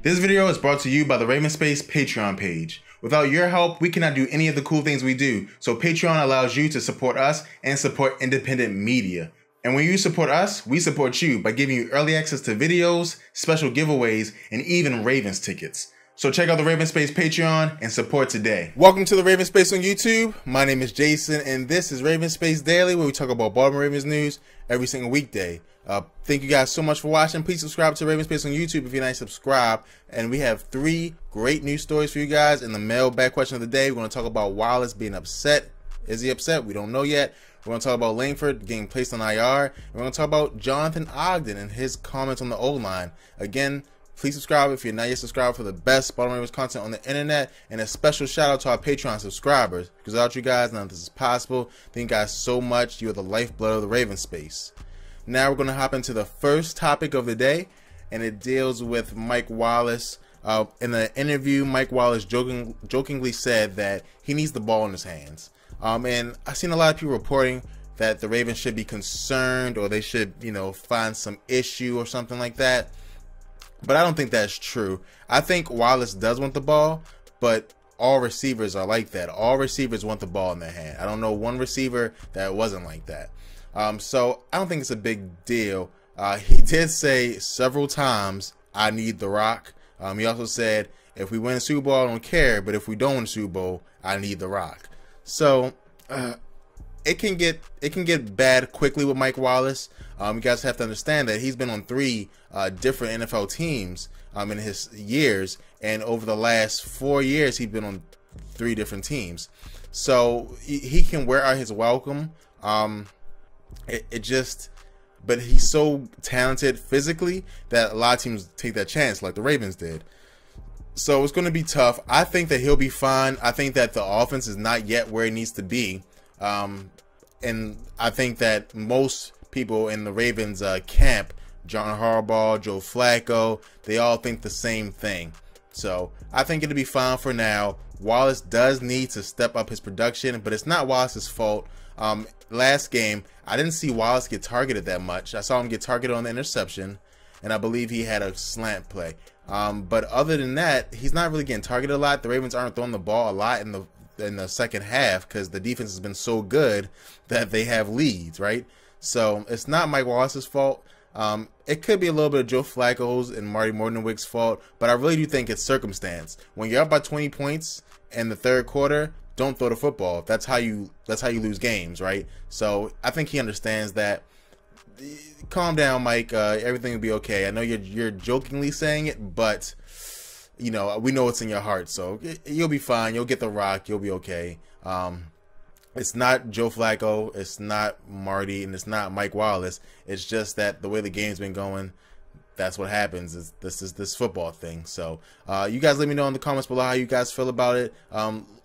This video is brought to you by the Raven Space Patreon page. Without your help, we cannot do any of the cool things we do, so Patreon allows you to support us and support independent media. And when you support us, we support you by giving you early access to videos, special giveaways, and even Ravens tickets. So check out the Raven Space Patreon and support today. Welcome to the Raven Space on YouTube. My name is Jason, and this is Raven Space Daily, where we talk about Baltimore Ravens news every single weekday. Thank you guys so much for watching. Please subscribe to Raven Space on YouTube if you're not subscribed. And we have 3 great news stories for you guys. In the mailbag question of the day, we're going to talk about Wallace being upset. Is he upset? We don't know yet. We're going to talk about Langford getting placed on IR. And we're going to talk about Jonathan Ogden and his comments on the O-line. Again, please subscribe if you're not yet subscribed for the best Baltimore Ravens content on the internet. And a special shout out to our Patreon subscribers, because without you guys, none of this is possible. Thank you guys so much. You are the lifeblood of the Raven Space. Now we're going to hop into the first topic of the day, and it deals with Mike Wallace. In an interview, Mike Wallace jokingly said that he needs the ball in his hands. And I've seen a lot of people reporting that the Ravens should be concerned, or they should, find some issue or something like that. But I don't think that's true. I think Wallace does want the ball, but all receivers are like that. All receivers want the ball in their hand. I don't know one receiver that wasn't like that. So I don't think it's a big deal. He did say several times, "I need the rock." He also said, "If we win a Super Bowl, I don't care, but if we don't win a Super Bowl, I need the rock." So it can get bad quickly with Mike Wallace. You guys have to understand that he's been on 3 different NFL teams in his years, and over the last 4 years, he's been on 3 different teams. So he can wear out his welcome. But he's so talented physically that a lot of teams take that chance, like the Ravens did. So it's going to be tough. I think that he'll be fine. I think that the offense is not yet where it needs to be. And I think that most people in the Ravens camp, John Harbaugh, Joe Flacco, they all think the same thing. So I think it'll be fine for now. Wallace does need to step up his production, but it's not Wallace's fault. Last game, I didn't see Wallace get targeted that much. I saw him get targeted on the interception, and I believe he had a slant play. But other than that, he's not really getting targeted a lot. The Ravens aren't throwing the ball a lot in the second half because the defense has been so good that they have leads, right? So it's not Mike Wallace's fault. It could be a little bit of Joe Flacco's and Marty Mordenwig's fault, but I really do think it's circumstance. When you're up by 20 points in the third quarter, don't throw the football. That's how you lose games, right? So I think he understands that. Calm down, Mike. Everything will be okay. I know you're jokingly saying it, but we know what's in your heart. So you'll be fine. You'll get the rock. You'll be okay. It's not Joe Flacco. It's not Marty, and it's not Mike Wallace. It's just that the way the game's been going, that's what happens. This is this football thing. So you guys let me know in the comments below how you guys feel about it,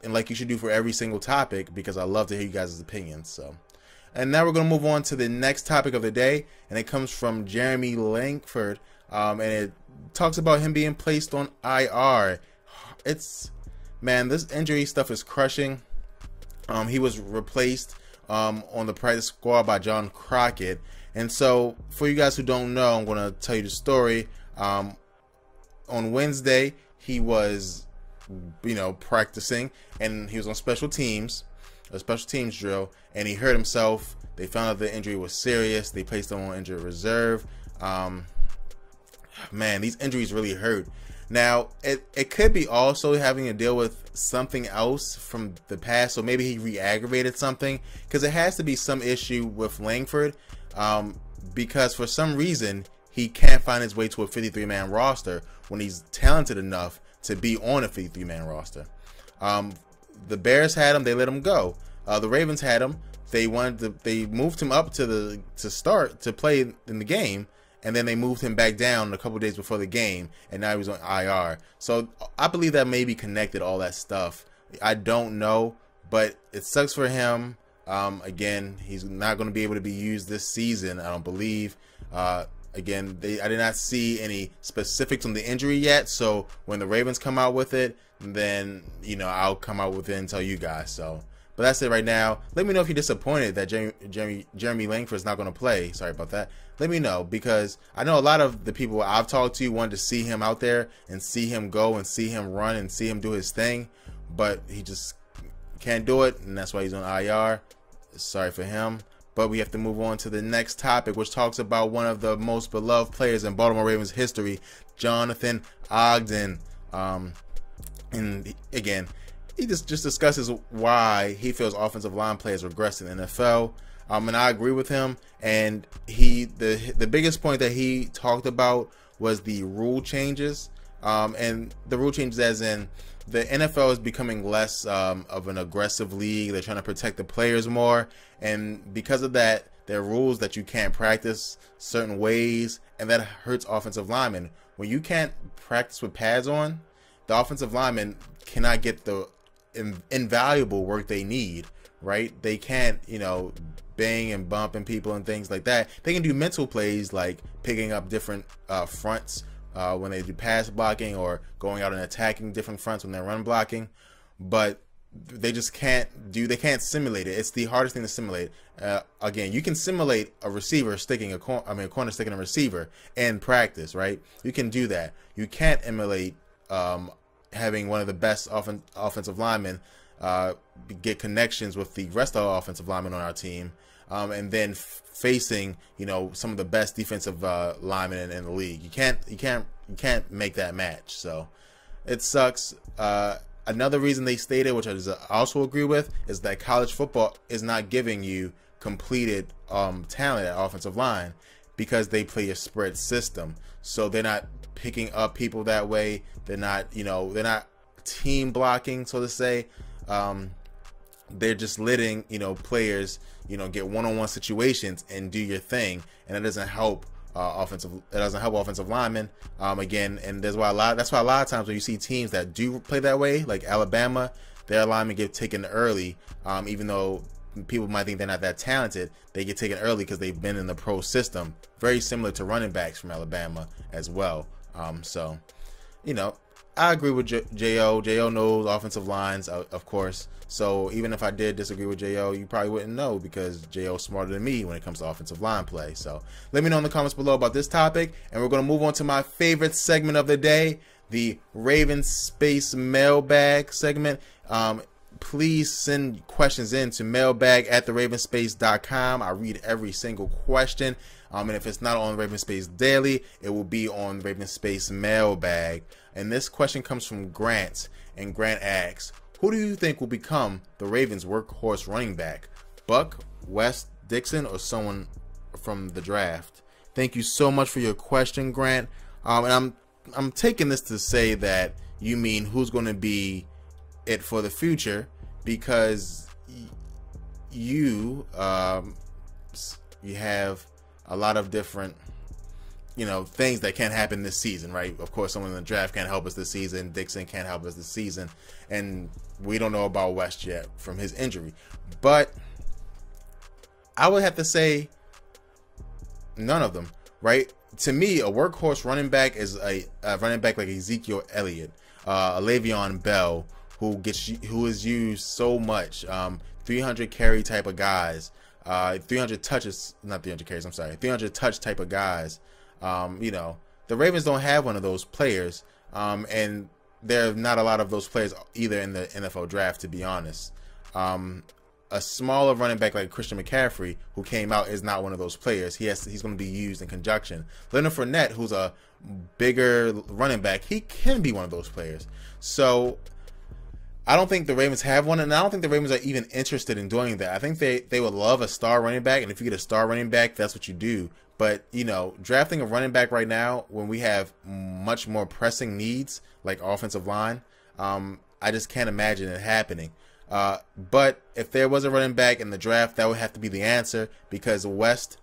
and like you should do for every single topic, because I love to hear you guys' opinions. So, and now we're going to move on to the next topic of the day, and it comes from Jeremy Langford, and it talks about him being placed on IR. Man, this injury stuff is crushing. He was replaced on the practice squad by John Crockett. And so, for you guys who don't know, I'm going to tell you the story. On Wednesday, he was, practicing, and he was on special teams, a special teams drill, and he hurt himself. They found out the injury was serious. They placed him on injured reserve. Man, these injuries really hurt. Now, it could be also having to deal with something else from the past, so maybe he re-aggravated something, because it has to be some issue with Langford. Because for some reason he can't find his way to a 53-man roster when he's talented enough to be on a 53-man roster. The Bears had him, they let him go. The Ravens had him, they moved him up to start to play in the game, and then they moved him back down a couple days before the game, and now he was on IR. So I believe that may be connected, all that stuff. I don't know, but it sucks for him. Again, he's not going to be able to be used this season, I don't believe. Again, I did not see any specifics on the injury yet, so when the Ravens come out with it, then I'll come out with it and tell you guys. So, But that's it right now. Let me know if you're disappointed that Jeremy Langford's not going to play. Sorry about that. Let me know, because I know a lot of the people I've talked to wanted to see him out there and see him go and see him run and see him do his thing, but he just can't do it, and that's why he's on IR. Sorry for him. But we have to move on to the next topic, which talks about one of the most beloved players in Baltimore Ravens history, Jonathan Ogden. And again, he just discusses why he feels offensive line players regress in the NFL. And I agree with him. And the biggest point that he talked about was the rule changes. And the rule changes as in the NFL is becoming less of an aggressive league. They're trying to protect the players more. And because of that, there are rules that you can't practice certain ways, and that hurts offensive linemen. When you can't practice with pads on, the offensive linemen cannot get the invaluable work they need, right? They can't, bang and bumping people and things like that. They can do mental plays like picking up different fronts when they do pass blocking, or going out and attacking different fronts when they're run blocking, but they just can't simulate it. It's the hardest thing to simulate. Again, you can simulate a receiver sticking a corner sticking a receiver in practice, right? You can do that. You can't emulate having one of the best offensive linemen get connections with the rest of the offensive linemen on our team, and then facing some of the best defensive linemen in the league. You can't make that match. So it sucks. Another reason they stated, which I also agree with, is that college football is not giving you completed talent at offensive line, because they play a spread system. So they're not picking up people that way. They're not team blocking, so to say. They're just letting players get one-on-one situations and do your thing, and it doesn't help offensive linemen. Again, and that's why a lot of times when you see teams that do play that way, like Alabama, their linemen get taken early, even though people might think they're not that talented. They get taken early because they've been in the pro system, very similar to running backs from Alabama as well. So I agree with J.O. J.O. knows offensive lines, of course. So even if I did disagree with J.O., you probably wouldn't know, because J.O. is smarter than me when it comes to offensive line play. So let me know in the comments below about this topic. And we're going to move on to my favorite segment of the day, the Raven Space Mailbag segment. Please send questions in to mailbag@theravenspace.com. I read every single question. And if it's not on Raven Space Daily, it will be on Raven Space Mailbag. And this question comes from Grant. And Grant asks, who do you think will become the Ravens' workhorse running back? Buck, West, Dixon, or someone from the draft? Thank you so much for your question, Grant. And I'm taking this to say that you mean who's going to be it for the future, because you have a lot of different things that can't happen this season, right? Of course, someone in the draft can't help us this season. Dixon can't help us this season, and we don't know about West yet from his injury. But I would have to say none of them, right? To me, a workhorse running back is a running back like Ezekiel Elliott, a Le'Veon Bell, who is used so much, 300 carry type of guys, 300 touches, not 300 carries, I'm sorry, 300 touch type of guys. The Ravens don't have one of those players, and there are not a lot of those players either in the NFL draft, to be honest. A smaller running back like Christian McCaffrey, who came out, is not one of those players. He's going to be used in conjunction. Leonard Fournette, who's a bigger running back, he can be one of those players. So I don't think the Ravens have one, and I don't think the Ravens are even interested in doing that. I think they would love a star running back, and if you get a star running back, that's what you do. But, drafting a running back right now when we have much more pressing needs like offensive line, I just can't imagine it happening. But if there was a running back in the draft, that would have to be the answer, because West,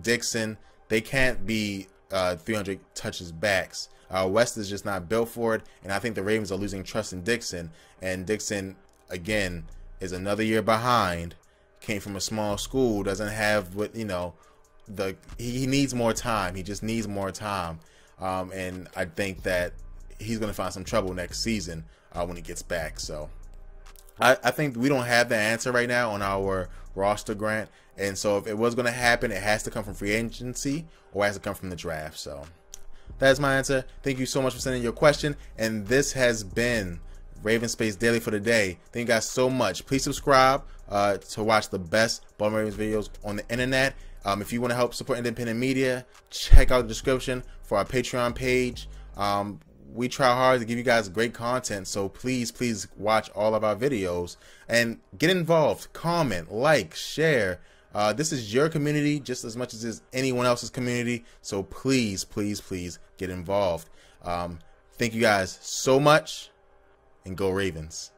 Dixon, they can't be 300 touches backs. West is just not built for it, and I think the Ravens are losing trust in Dixon. And Dixon, again, is another year behind. Came from a small school, doesn't have what he needs more time. He just needs more time, and I think that he's going to find some trouble next season when he gets back. So I think we don't have the answer right now on our roster grant, and so if it was going to happen, it has to come from free agency or it has to come from the draft. So that's my answer. Thank you so much for sending your question, and this has been Raven Space Daily for today. Thank you guys so much. Please subscribe to watch the best Baltimore Ravens videos on the internet. If you want to help support independent media, check out the description for our Patreon page. We try hard to give you guys great content, so please watch all of our videos and get involved. Comment, like, share. This is your community just as much as it is anyone else's community, so please get involved. Thank you guys so much, and go Ravens.